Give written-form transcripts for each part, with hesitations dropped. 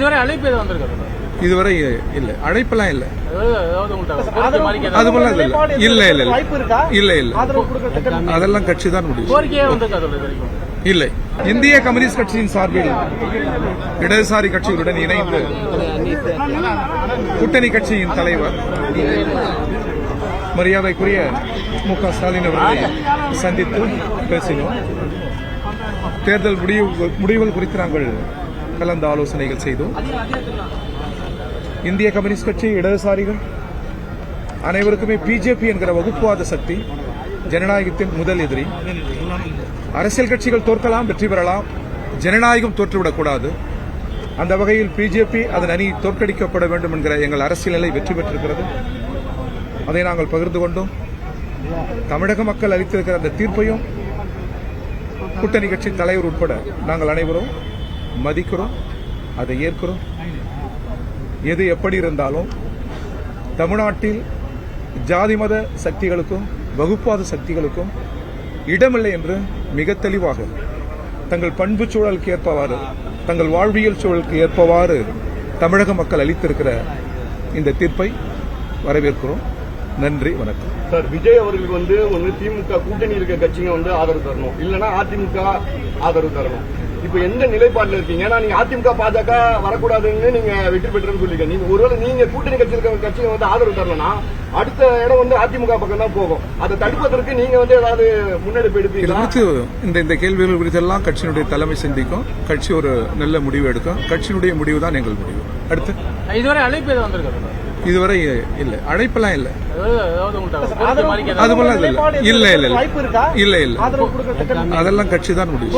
இதுவரை அழைப்பு எதுவும் வந்திருக்காரு? இதுவரை இல்ல, அழைப்பெல்லாம் இல்ல, அதுபோல இல்ல இல்ல இல்ல இல்ல, அதெல்லாம் கட்சி தான் முடியும். இல்லை, இந்திய கம்யூனிஸ்ட் கட்சியின் சார்பில் இடதுசாரி கட்சிகளுடன் இணைந்து கூட்டணி கட்சியின் தலைவர் மரியாதைக்குரிய மு.க. ஸ்டாலின் அவர்களை சந்தித்து பேசினோம். தேர்தல் முடிவுகள் குறித்து நாங்கள் கலந்து ஆலோசனைகள் செய்தோம். இந்திய கம்யூனிஸ்ட் கட்சி, இடதுசாரிகள் அனைவருக்குமே பிஜேபி என்கிற வகுப்புவாத சக்தி ஜனநாயகத்தின் முதல் எதிரி. அரசியல் கட்சிகள் தோற்கலாம், வெற்றி பெறலாம், ஜனநாயகம் தோற்றுவிடக்கூடாது. அந்த வகையில் பிஜேபி அதன் அணி தோற்கடிக்கப்பட வேண்டும் என்கிற எங்கள் அரசியல் நிலை வெற்றி பெற்றிருக்கிறது. அதை நாங்கள் பகிர்ந்து கொண்டோம். தமிழக மக்கள் அளித்திருக்கிற அந்த தீர்ப்பையும் கூட்டணி கட்சி தலைவர் உட்பட நாங்கள் அனைவரும் மதிக்கிறோம், அதை ஏற்கிறோம். எது எப்படி இருந்தாலும் தமிழ்நாட்டில் ஜாதி மத சக்திகளுக்கும் வகுப்பாத சக்திகளுக்கும் இடமில்லை என்று மிக தெளிவாக தங்கள் பண்பு சூழலுக்கு ஏற்பவாறு, தங்கள் வாழ்வியல் சூழலுக்கு ஏற்பவாறு தமிழக மக்கள் அளித்திருக்கிற இந்த தீர்ப்பை வரவேற்கிறோம். நன்றி, வணக்கம். சார், விஜய் அவர்களுக்கு ஒன்னு திமுக கூட்டணி இருக்க கட்சிங்க ஆதரவு தரணும், இல்லைன்னா அதிமுக ஆதரவு தரணும். இப்ப எந்த நிலைப்பாட்டில் இருக்கீங்க? ஏன்னா நீங்க அதிமுக பாஜக வரக்கூடாதுன்னு நீங்க வெற்றி பெற்றுன்னு சொல்லிக்க, நீங்க ஒருவேளை நீங்க கூட்டணி கட்சி இருக்க கட்சிங்க ஆதரவு தரலன்னா அடுத்த இடம் அதிமுக பக்கம் தான் போகும். அதை தடுப்பதற்கு நீங்க ஏதாவது முன்னெடுப்பு எடுப்பீங்களா? இந்த கேள்விகள் குறித்தெல்லாம் கட்சியினுடைய தலைமை சிந்திக்கும், கட்சி ஒரு நல்ல முடிவு எடுக்கும். கட்சியினுடைய முடிவு தான் எங்கள் முடிவு. அடுத்து இதுவரை அழைப்பு எதுவும் வந்திருக்காரு? இதுவரை இல்ல, அழைப்பெல்லாம் இல்ல, அதுபோல இல்ல இல்ல இல்ல இல்ல, அதெல்லாம் கட்சி தான் முடியும்.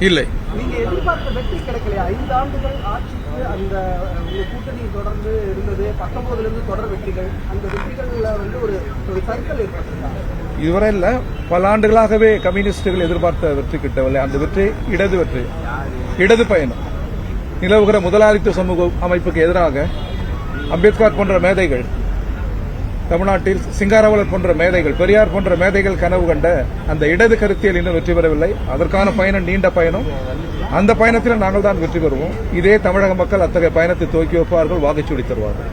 இல்லை, நீங்க எதிர்பார்த்த வெற்றி கிடைக்கலையா? 5 ஆண்டுகள் ஆட்சிக்கு அந்த கூட்டணி தொடர்ந்து இருந்தது, 19 இருந்து தொடர் வெற்றிகள், அந்த வெற்றிகள்ல ஒரு சர்க்கிள் ஏற்பட்டதா? இதுவரை இல்ல, பல ஆண்டுகளாகவே கம்யூனிஸ்டுகள் எதிர்பார்த்த வெற்றி கிட்டவில்லை. அந்த வெற்றி இடது பயணம். நிலவுகிற முதலாளித்துவ சமூக அமைப்புக்கு எதிராக அம்பேத்கர் போன்ற மேதைகள், தமிழ்நாட்டில் சிங்காரவலர் போன்ற மேதைகள், பெரியார் போன்ற மேதைகள் கனவு கண்ட அந்த இடது கருத்தியல் இன்னும் வெற்றி பெறவில்லை. அதற்கான பயணம் நீண்ட பயணம். அந்த பயணத்தில் நாங்கள் தான் வெற்றி பெறுவோம். இதே தமிழக மக்கள் அத்தகைய பயணத்தை துவக்கி வைப்பார்கள், வாக்குச்சூடி தருவார்கள்.